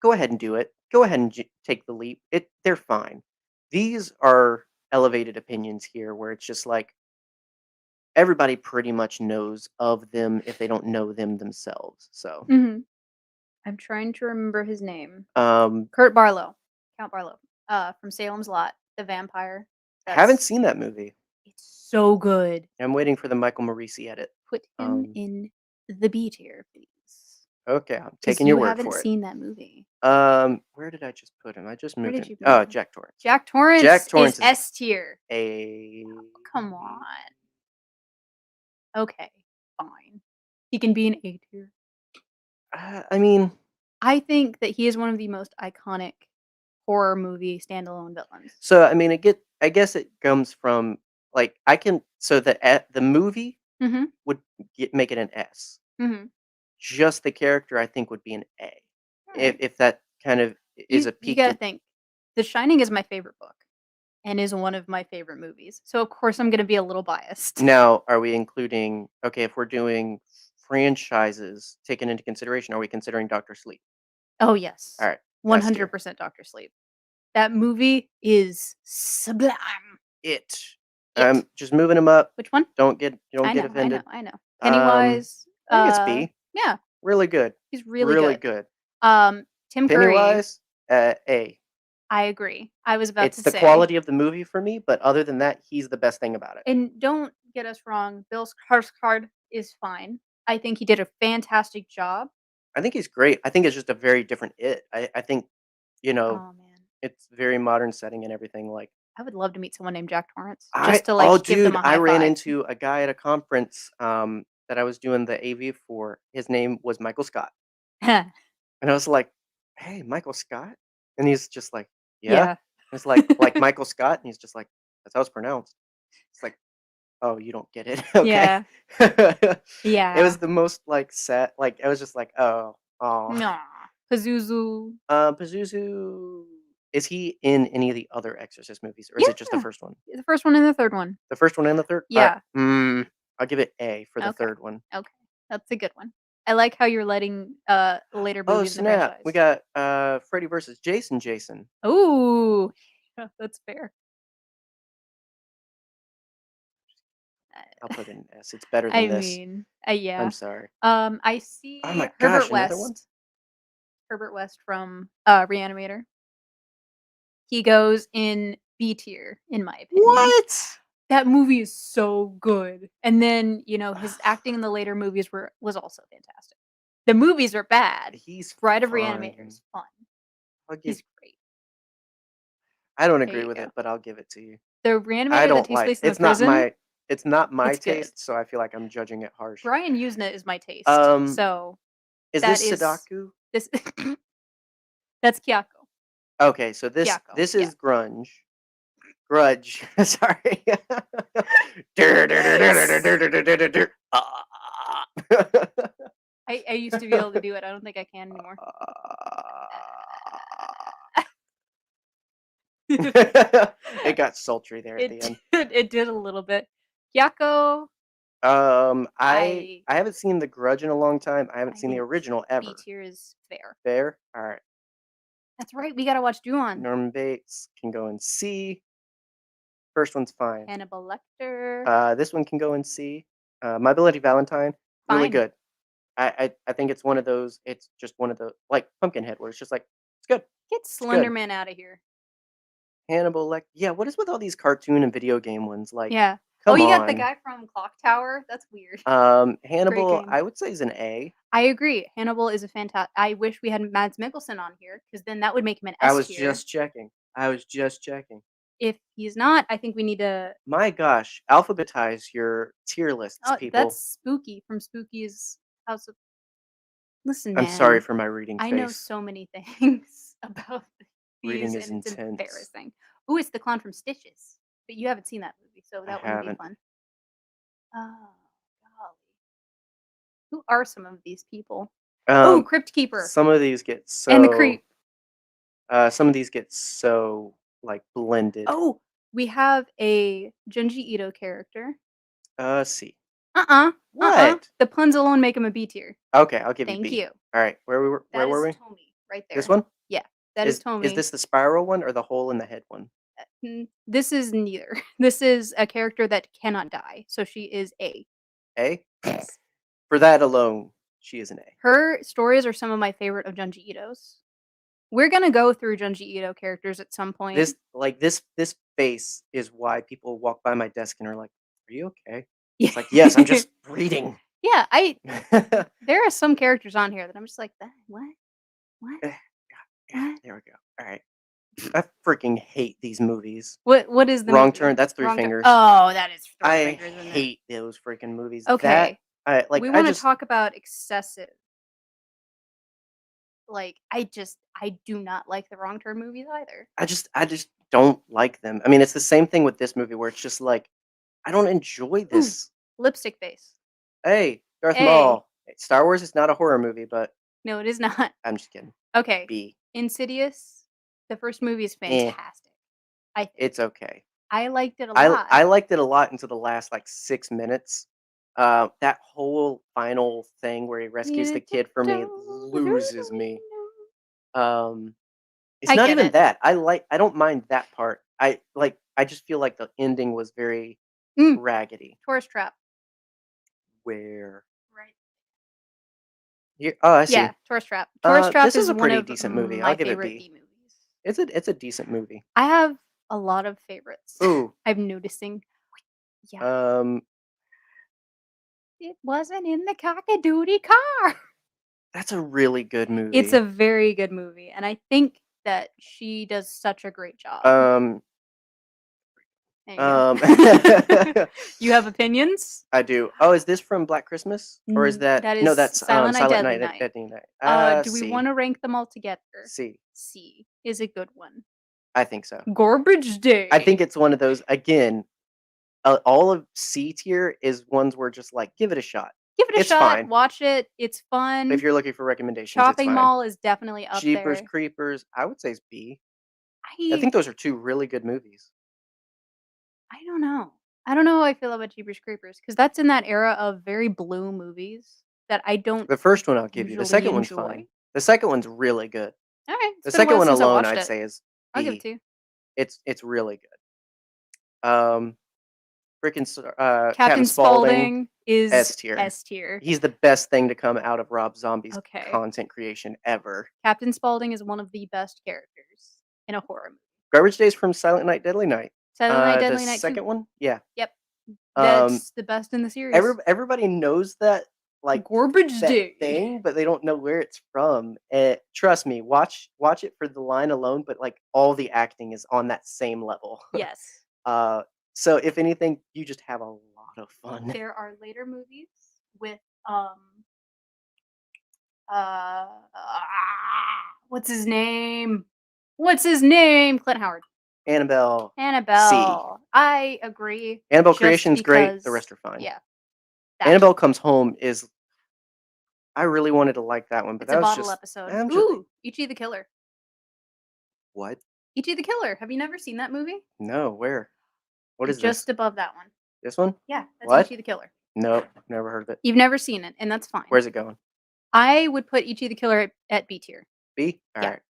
Go ahead and do it. Go ahead and take the leap. They're fine. These are elevated opinions here where it's just like everybody pretty much knows of them if they don't know them themselves. So, Mhm. I'm trying to remember his name. um, Kurt Barlow. Count Barlow. From Salem's Lot, the vampire. haven't That's seen that movie. It's so good. I'm waiting for the Michael Morisi edit. Put him Um, in the B tier, please, okay, I'm because taking your you word haven't for it. seen that movie. Where did I just put him? I just Where moved did him. you move Oh, him? Jack Torrance. Jack Jack Torrance is Torrance is S tier. a. Come on. Okay, fine. He can be an A tier. I mean, I think that he is one of the most iconic horror movie standalone villains. so I mean, I guess it comes from like I can. So the movie Mhm, would make it an S. mhm. Just the character, I think, would be an A. Alright. If that kind of is a You peak gotta in. think, The Shining is my favorite book and is one of my favorite movies, so of course I'm gonna be a little biased. Now, are we including? Okay, if we're doing franchises taken into consideration, are we considering Doctor Sleep? Oh, yes. All right, S tier. 100% Doctor Sleep. That movie is sublime. It. It. Just moving them up. Which one? Don't get I know, offended. I know. Um, Pennywise, I think it's B. yeah, Really good. he's really Really good. good. Tim Curry, Pennywise, A. I agree. I was about It's to the say. quality of the movie for me, but other than that, he's the best thing about it. And don't get us wrong, Bill Skarsgård is fine. I think he did a fantastic job. I think he's great. I think it's just a very different it. I think, you know, Oh, man. it's very modern setting and everything. Like I would love to meet someone named Jack Torrance just to, oh, like, give them dude, a I high ran five. into a guy at a conference that I was doing the AV for. His name was Michael Scott. And I was like, "Hey, Michael Scott?" And he's just like, "Yeah." Yeah. It's like Michael Scott, and he's just like, "That's how it's pronounced." It's like, "Oh, you don't get it." Okay. Yeah. It Yeah. was the most like sad. Like I was just like, "Oh, oh." Aw. Pazuzu. Pazuzu, is he in any of the other Exorcist movies, or is it just the Yeah. first one? The first one and the third one. The first one and the third. All right. Yeah. I'll give it A for the Okay. third one. Okay. That's a good one. I like how you're letting later Oh, movies in the snap. We franchise. got Freddy versus Jason. Ooh, yeah, that's fair. I'll put an S. It's better than I this. mean, I'm yeah. sorry. I Oh see my gosh, another one? Herbert West from Reanimator. He goes in B tier, in my opinion. What? That movie is so good. And then, his acting in the later movies was also fantastic. The movies are bad. He's Bride of Reanimator fine. is fun. I'll give He's great. I don't There agree you with go. it, but I'll give it to you. The I Reanimator that don't takes like place in the prison, it's not my it's good. taste, so I feel like I'm judging it harsh. Brian Usna is my taste. Um, So is that this is Sudoku? this that's Kyako. Okay, so this Kyako. this Yeah. is grunge. Grudge. Sorry. Dur, dur, dur, dur, dur, dur, dur, dur, dur, dur, dur. Ah. I used to be able to do it. I don't think I can anymore. It got sultry there at the end. It did a little bit. Kyako, I I haven't seen The Grudge in a long time. I haven't I seen the think original B ever. tier is fair. Fair? All right. That's right, we gotta watch Ju-on. Norman Bates can go in C. First one's fine. Hannibal Lecter, This one can go in C. My Bloody Valentine, really fine. good. I think it's one of those. It's just one of the like Pumpkinhead, where it's just like it's good. Get It's good. Slenderman out of here. Yeah. What is with all these cartoon and video game ones? Like, Yeah. Oh, come you got the on. guy from Clock Tower? That's weird. Great Hannibal, game. I would say is an A. I agree. Hannibal is a fantastic. I wish we had Mads Mikkelsen on here because then that would make him an I S was tier. just checking. I was just checking. If he's not, I think we need to. My gosh, alphabetize your tier lists, Oh, that's people. Spooky from Spooky's House of. Listen, I'm sorry man, for my reading I know face. so many things about Reading these, is and it's intense. embarrassing. Ooh, it's the clown from Stitches, but you haven't seen that movie, so I that wouldn't be haven't. fun. Oh, golly. Who are some of these people? Oh, Um, Crypt Keeper some of these get and the so Creep. like blended. Oh, we have a Junji Ito character. C. Uh-uh. What? The puns alone make him a B tier. Okay, I'll give you Thank B. you. All right, where That were is we? Tommy right This there. one? Yeah, that is Is Tommy. this the spiral one or the hole in the head one? This is neither. This is a character that cannot die, so she is A. A? Yes. For that alone, she is an A. Her stories are some of my favorite of Junji Ito's. We're gonna go through Junji Ito characters at some point. This face is why people walk by my desk and are like, "Are you okay?" Yeah. It's like, "Yes, I'm just reading." Yeah, there are some characters on here that I'm just like, "That what? What? Yeah, What? there we go. All right. I freaking hate these movies. What is the Wrong movie? Turn, that's Three Wrong Turn. Fingers. Oh, that is Three I Fingers, isn't it? hate those freaking movies. That Okay. I like We I wanna just talk about excessive. Like, I do not like the Wrong Turn movies either. I just don't like them. I mean, it's the same thing with this movie where it's just like I don't enjoy Ooh, this. Lipstick Face. Hey, Darth A. Maul. Star Wars is not a horror movie, but No, it is not. I'm just kidding. Okay. B. Insidious, the first movie is Eh, fantastic, I think. it's okay. I liked it a lot. I liked it a lot until the last like 6 minutes. That whole final thing where he rescues the kid for me loses me. It's I not get even it. that. I don't mind that part. I just feel like the ending was very Mm, raggedy. Tourist Trap. Where Right. here? Oh, I see. Yeah, Tourist Trap. Tourist Trap This is is a one pretty of decent movie. I'll my give it favorite B. B movies. It's a decent movie. I have a lot of favorites. Ooh. I'm noticing. Yeah. Um, It wasn't in the cock-a-doodle car. that's a really good It's movie. a very good movie, and I think that she does such a great job. Um, There you um, go. You have opinions? I do. Oh, is this from Black Christmas or is that That no? is That's Silent Night, Silent Deadly Night, Night. Deadly Night. Do we C. wanna rank them all together? C. C is a good one. I think so. Garbage Day. I think it's one of those again. All of C tier is ones where just like give it a shot. Give it a It's shot, fine. watch it, it's fun. If you're looking for recommendations, it's Shopping fine. Mall is definitely up Jeepers there. Creepers, I would say it's B. I I think those are two really good movies. I don't know. I don't know how I feel about Jeepers Creepers because that's in that era of very blue movies. that I don't The first one I'll give you. The usually second one's enjoy. fine. The second one's really good. Alright, it's The been a second while one since I alone, watched I'd it. say, is I'll give it B. to you. It's really good. Freaking Captain Captain Spaulding, Spaulding is S tier. S tier. He's the best thing to come out of Rob Zombie's Okay. content creation ever. Captain Spaulding is one of the best characters in a horror movie. Garbage Days from Silent Night, Deadly Night. Silent Night, The Deadly Night 2. second one, yeah. Yep. Um, That's the best in the series. everybody knows that, like, Garbage that Day. thing, but they don't know where it's from. Trust me, watch it for the line alone, but like all the acting is on that same level. Yes. So if anything, you just have a lot of fun. There are later movies with uh, what's his name? Clint Howard. Annabelle. Annabelle. I agree. Annabelle just Creation's great. The because- rest are fine. Yeah. Annabelle Comes Home is. I really wanted to like that one, but It's that a was bottle just. episode. I'm just- Ooh, Ichi the Killer. What? Ichi the Killer. Have you never seen that movie? No, where? What is Just this? above that one. This one? Yeah, that's What? Ichi the Killer. Nope, never heard of it. You've never seen it, and that's fine. Where's it going? I would put Ichi the Killer at B tier. B? All Yeah. right.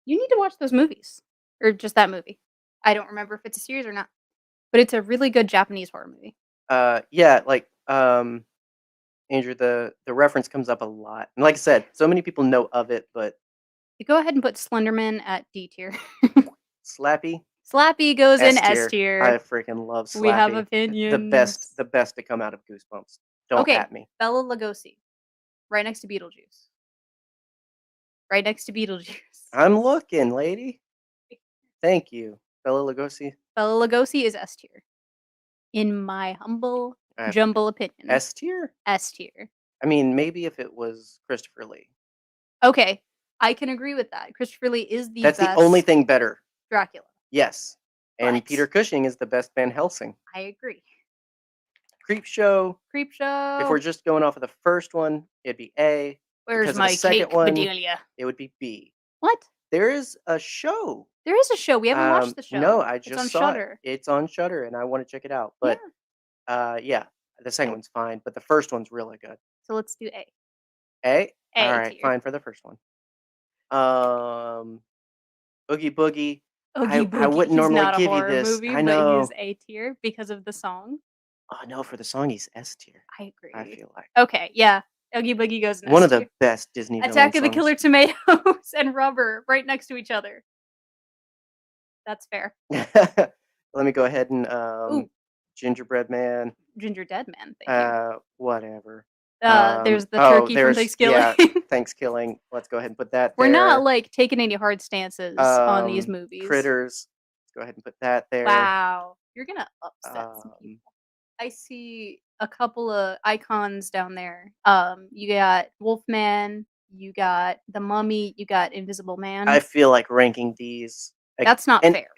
You need to watch those movies, or just that movie. I don't remember if it's a series or not, but it's a really good Japanese horror movie. Yeah, like Andrew, the reference comes up a lot, and like I said, so many people know of it, but You go ahead and put Slenderman at D tier. Slappy. Slappy goes in S S tier. I freaking love Slappy. We have opinions. The best to come out of Goosebumps. Don't Okay, at me. Bela Lugosi, right next to Beetlejuice. Right next to Beetlejuice. I'm looking, lady. Thank you, Bela Lugosi. Bela Lugosi is S tier. In my humble, jumble opinion. S tier? S tier. I mean, maybe if it was Christopher Lee. Okay, I can agree with that. Christopher Lee is the That's best the only thing better. Dracula. Yes. And But- Peter Cushing is the best Van Helsing. I agree. Creepshow. Creepshow. If we're just going off of the first one, it'd be A. Where's because of my the second cake, one, Bedelia? It would be B. What? There is a show. There is a show. We haven't watched the show. No, I It's just on saw Shudder. it. It's on Shudder, and I want to check it out. But yeah, the second one's fine, but the first one's really good. So let's do A. A? A All right, tier. fine for the first one. Oogie Boogie. Oogie Boogie. I wouldn't normally not a give you horror this. movie, I know. but he's A tier because of the song. Oh no, for the song he's S tier. I agree. I feel like Okay, yeah. Oogie Boogie goes in one S of the tier. best Disney Attack of the villain Killer Tomatoes and Rubber right next to each other. That's fair. songs. Let me go ahead and Ooh. Gingerbread Man. Ginger Dead Man. Thank you. Whatever. There's the turkey from Thanksgiving. Yeah, Thanksgiving. Let's go ahead and put that there. We're not like taking any hard stances on these movies. Critters. Let's go ahead and put that there. Wow. You're gonna upset some people. I see a couple of icons down there. You got Wolfman, you got The Mummy, you got Invisible Man. I feel like ranking these. That's not fair.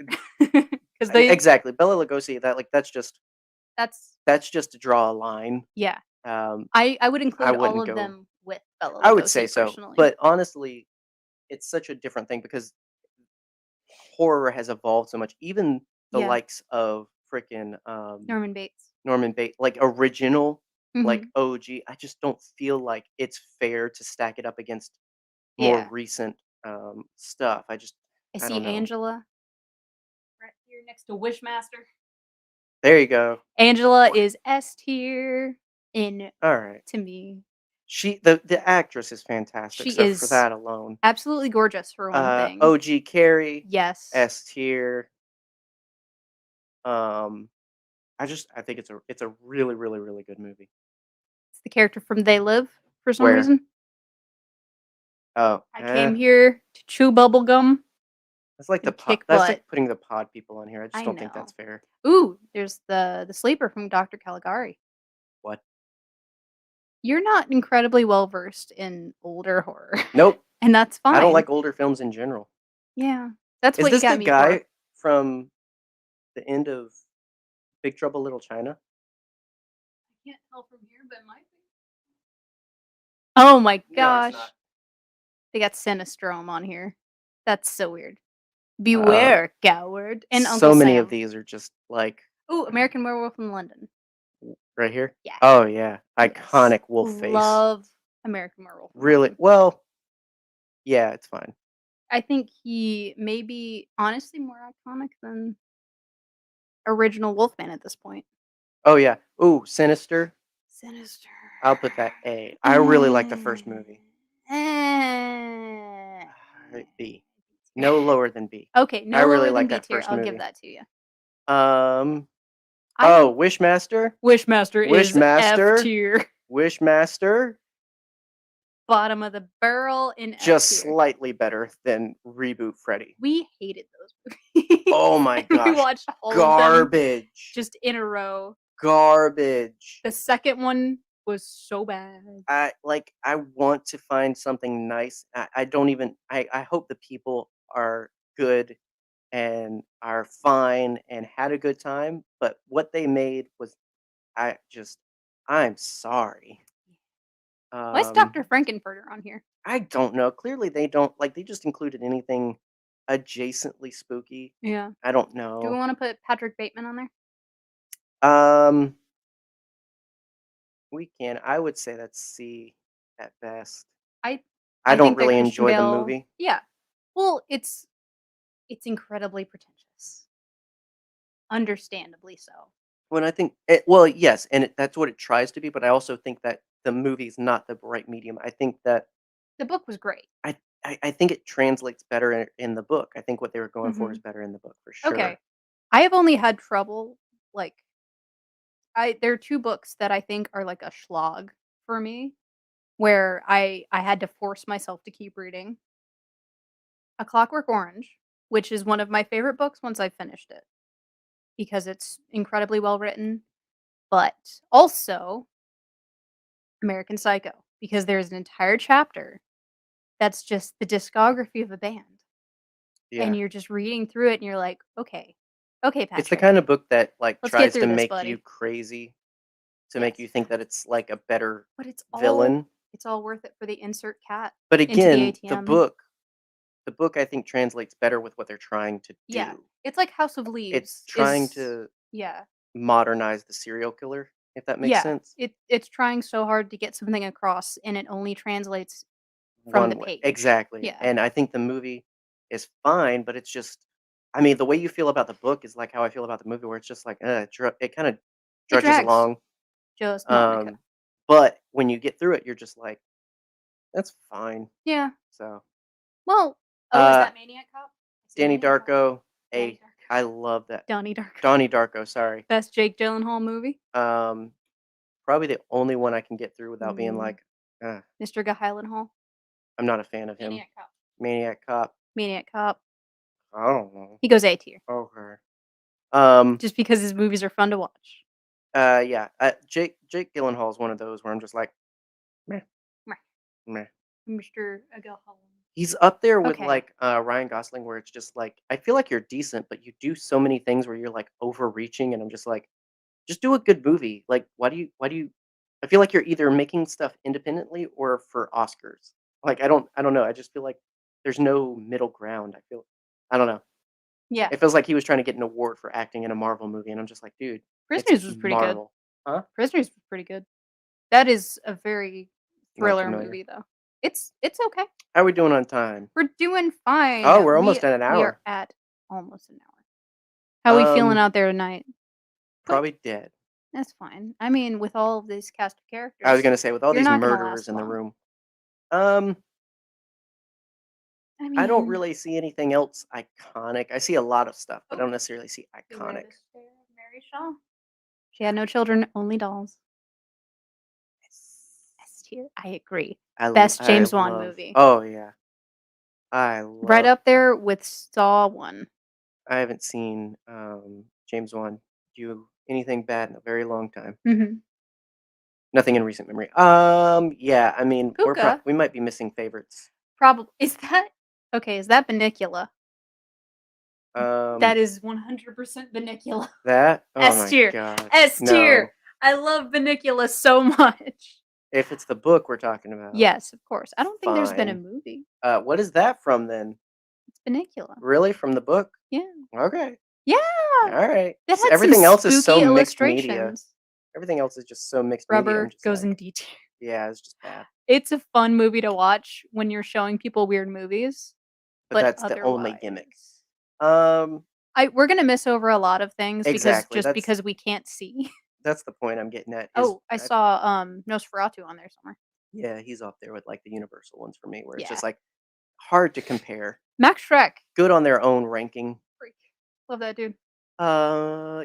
Because they exactly Bela Lugosi. That's just to draw a line. Yeah. I I would include all of go, them with Bela Lugosi. I would say so, personally. but honestly, it's such a different thing because horror has evolved so much. Even the likes of freaking Norman Bates, like original, like OG. I just don't feel like it's fair to stack it up against more recent stuff. I see don't know. Angela right here next to Wishmaster. There you go. Angela is S tier All right. to me. The actress is fantastic. She so is for that alone, absolutely gorgeous for one thing. OG Carrie, yes, S tier. I think it's a really really really good movie. It's the character from They Live for some Where? reason. Oh, I came here to chew bubble gum. That's like and the kick that's butt. like putting the pod people on here. I just I don't think know. that's fair. Ooh, there's the sleeper from Dr. Caligari. What? You're not incredibly well versed in older horror. Nope. And that's fine. I don't like older films in general. Yeah, that's Is what you this got the me guy for. from the end of Big Trouble in Little China? I can't tell from here, but it might be. Oh my No, gosh. it's not. They got Sinistrom on here. That's so weird. Beware, coward. And Uncle so many Sam. of these are just like Ooh, American Werewolf in London. Right here? Yeah. Oh, yeah. Yes. Iconic wolf face. Love American Werewolf in Really London. well, yeah, it's fine. I think he may be honestly more iconic than original Wolfman at this point. Oh, yeah. Ooh, Sinister. Sinister. I'll put that A. I really like the first Eh, movie. eh. Alright, B. No lower than B. Okay, I no really lower than like B that tier. first I'll give movie. that to you. Um, I oh, have Wishmaster? Wishmaster is F Wishmaster? tier. Wishmaster? Bottom of the barrel in F Just tier. slightly better than Reboot Freddy. We hated those movies. Oh my We gosh. watched all of them Garbage. just in a row. Garbage. The second one was so bad. I want to find something nice. I don't even I hope the people are good and are fine and had a good time, but what they made was I just I'm sorry. Why is Um, Dr. Frankenfurter on here? I don't know. Clearly they don't like they just included anything adjacently spooky. Yeah. I don't Do we know. wanna put Patrick Bateman on there? Um, we can. I would say that's C at best. I I I don't think that really Christian enjoy the Bale movie. yeah. Well, it's incredibly pretentious. Understandably so. When I think well, yes, and that's what it tries to be, but I also think that the movie's not the right medium. I think that The book was great. I I think it translates better in the book. I think what they were going for is Mhm. better in the book for Okay. sure. I have only had trouble, like I there are 2 books that I think are like a slog for me, where I had to force myself to keep reading. A Clockwork Orange, which is one of my favorite books once I finished it, because it's incredibly well written, but also American Psycho, because there's an entire chapter that's just the discography of a band, and Yeah. you're just reading through it and you're like, "Okay. Okay, It's the Patrick, kind of book that, like, let's get tries to through this, make you buddy." crazy, to make you Yes. think that it's, like, a better But villain. it's all worth it for the insert cat But into the again, ATM. the book I think translates better with what they're trying to Yeah. do. It's like House of It's Leaves trying is to yeah. modernize the serial killer, if that makes Yeah. sense. It's trying so hard to get something across, and it only translates from the One way. page. Exactly. Yeah. And I think the movie is fine, but it's just I mean, the way you feel about the book is like how I feel about the movie where it's just like, it kinda It drudges drags. along. Just Monica. Um, but when you get through it, you're just like, "That's fine." Yeah. So, Well oh, is uh, that Maniac Cop? I see Danny Maniac Cop. Darko, Danny A. Darko. I love that. Donnie Darko. Donnie Darko, sorry. Best Jake Gyllenhaal movie? Um, probably the only one I can get through without being Mm, like, "Ugh, Mr. Gyllenhaal. I'm not a fan of him." Maniac Cop. Maniac Cop, Maniac Cop. I don't know. He goes A tier, Okay. Um, just because his movies are fun to watch. yeah, Jake Gyllenhaal is one of those where I'm just like, "Meh, Meh. meh." Mr. Gyllenhaal. He's up there with, Okay. like, Ryan Gosling where it's just like, I feel like you're decent, but you do so many things where you're, like, overreaching, and I'm just like, "Just do a good movie." Like, why do you I feel like you're either making stuff independently or for Oscars. Like, I don't know, I just feel like there's no middle ground, I don't know. Yeah. It feels like he was trying to get an award for acting in a Marvel movie, and I'm just like, "Dude, it's Prisoners was pretty good. Marvel." Huh? Prisoners was pretty good. That is a very Not thriller familiar. movie, though. It's okay. How we doing on time? We're doing fine. Oh, we're We almost at an we are hour. at almost an hour. How we feeling Um, out there tonight? Quick. probably dead. That's fine. I mean, with all of this cast of I was characters, gonna say, with all you're these not gonna murderers last in the long. room, um, I I don't mean, really see anything else iconic. I see a lot of stuff, but I oh, don't necessarily see Beware iconic. the Stare of Mary Shaw. She had no children, only dolls. S tier. I agree. Best I James Wan love movie. oh, yeah. Right up there with Saw 1. I haven't seen, James Wan do anything bad in a very long time. Mhm. Nothing in recent memory. Yeah, I mean, Puka, we might be missing favorites. probably is that okay, is that Bunnicula? Um, That is 100% Bunnicula. that? Oh S my tier. gosh. S tier. No. I love Bunnicula so much. If it's the book we're talking about, Yes, of course. I don't think there's been a fine. movie. What is that from then? It's Bunnicula. Really? From the book? Yeah. Okay. Yeah! Alright. That had some Everything else is so spooky mixed media. illustrations. Everything else is just so mixed media. I'm Rubber just goes like, in detail. yeah, it's just bad. It's a fun movie to watch when you're showing people weird movies, But but that's the only gimmick. otherwise Um, we're gonna miss over a lot of things exactly. That's because we can't see. that's the point I'm getting at. Is Oh, I saw, Nosferatu on there somewhere. yeah, he's up there with like the universal ones for me, where it's Yeah. just like hard to compare. Max Shrek. Good on their own ranking. Freak. Love that dude.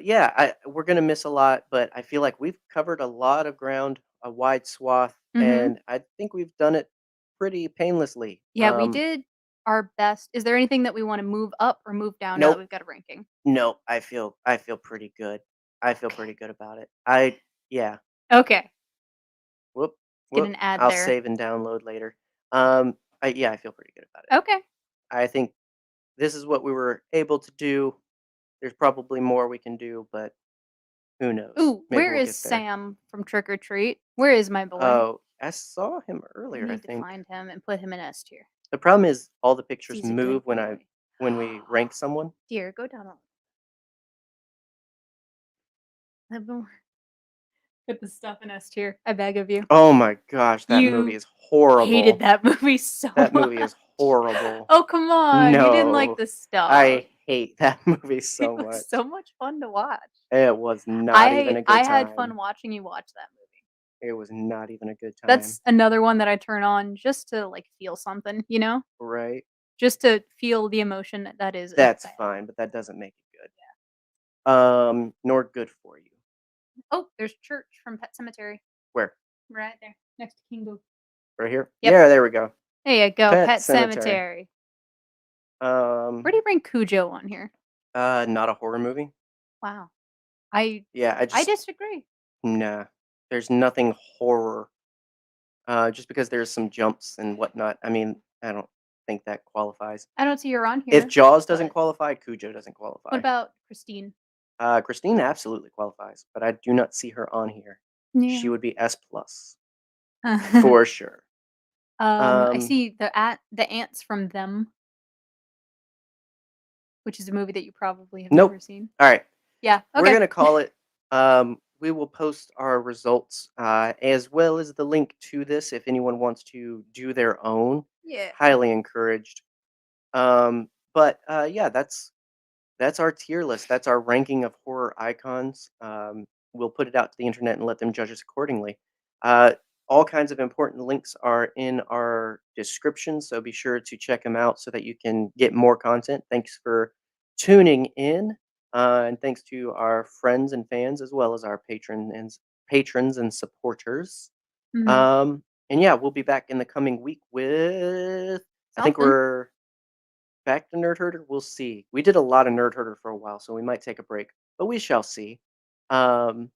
Yeah, we're gonna miss a lot, but I feel like we've covered a lot of ground, a wide swath, Mhm. and I think we've done it pretty painlessly. Yeah, we did our best. Is there anything that we wanna move up or move down now that Nope, we've got a ranking? nope. I feel pretty good. I feel Okay. pretty good about it. I yeah. Okay. Whoop Get whoop. an ad I'll there. save and download later. Yeah, I feel pretty good about it. Okay. I think this is what we were able to do. There's probably more we can do, but who knows? Ooh, Maybe where we'll is get there. Sam from Trick or Treat? Where is my boy? Oh, I saw him We earlier, I need to think. find him and put him in S tier. The problem is all the 'Cause pictures he's a good move boy. when we rank someone. Dear, go down a little more. Put the stuff in S tier. I beg of you. Oh my gosh, that movie You is hated horrible. that movie so That movie much. is horrible. Oh, come on. You didn't like No, the stuff. I hate that movie It so was much. so much fun to watch. It was not even a I good had time. fun watching you watch that movie. It was not even a good time. That's another one that I turn on just to, like, feel something, you know? Right? Just to feel the emotion that is a That's bad. fine, but that doesn't make it good. Yeah. Nor good for you. Oh, there's Church from Pet Sematary Where? right there next to King Boo. Right here? Yep. Yeah, there we go. There you go, Pet Pet Cemetery. Sematary. Um, Where do you bring Cujo on here? not a horror movie. Wow. I Yeah, I disagree. nah. There's nothing horror. Just because there's some jumps and whatnot. I mean, I don't think that qualifies. I don't see her on If here, Jaws doesn't but qualify, Cujo doesn't what qualify. about Christine? Christine absolutely qualifies, but I do not see her on here. She Yeah. would be S plus for sure. I Um, see the ants from Them, which is a movie that you probably have never nope. seen. All right. Yeah, We're okay. gonna call it. We will post our results as well as the link to this if anyone wants to do their own. Yeah. Highly encouraged. But yeah, that's our tier list. That's our ranking of horror icons. We'll put it out to the internet and let them judge us accordingly. Uh, all kinds of important links are in our description, so be sure to check them out so that you can get more content. Thanks for tuning in, and thanks to our friends and fans as well as our patrons and supporters. Mhm. And yeah, we'll be back in the coming week with. I think Something. we're back to Nerd Herder? We'll see. We did a lot of Nerd Herder for a while, so we might take a break, but we shall see. Um,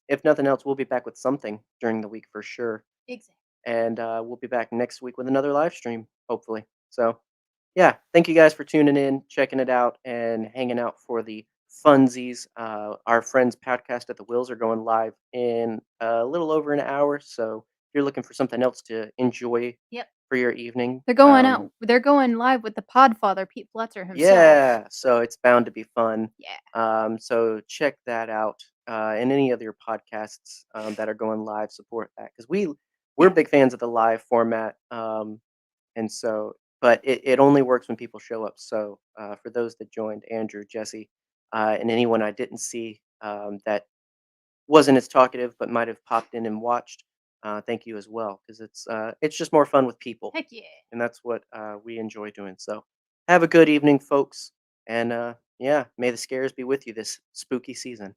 if nothing else, we'll be back with something during the week for sure. Exactly. And we'll be back next week with another live stream, hopefully. So, yeah, thank you guys for tuning in, checking it out, and hanging out for the funsies. Our friends' podcast at the Wills are going live in a little over an hour. So, if you're looking for something else to enjoy Yep. for your evening, They're going live with the Podfather, Pete Fletcher himself. yeah, so it's bound to be fun. Yeah. So check that out, and any other podcasts that are going live support that because we're Yeah. big fans of the live format, and so but it only works when people show up. So for those that joined, Andrew, Jesse, and anyone I didn't see that wasn't as talkative but might have popped in and watched, thank you as well because it's just more fun with people Heck yeah. and that's what we enjoy doing. So, have a good evening, folks, and yeah, may the scares be with you this spooky season.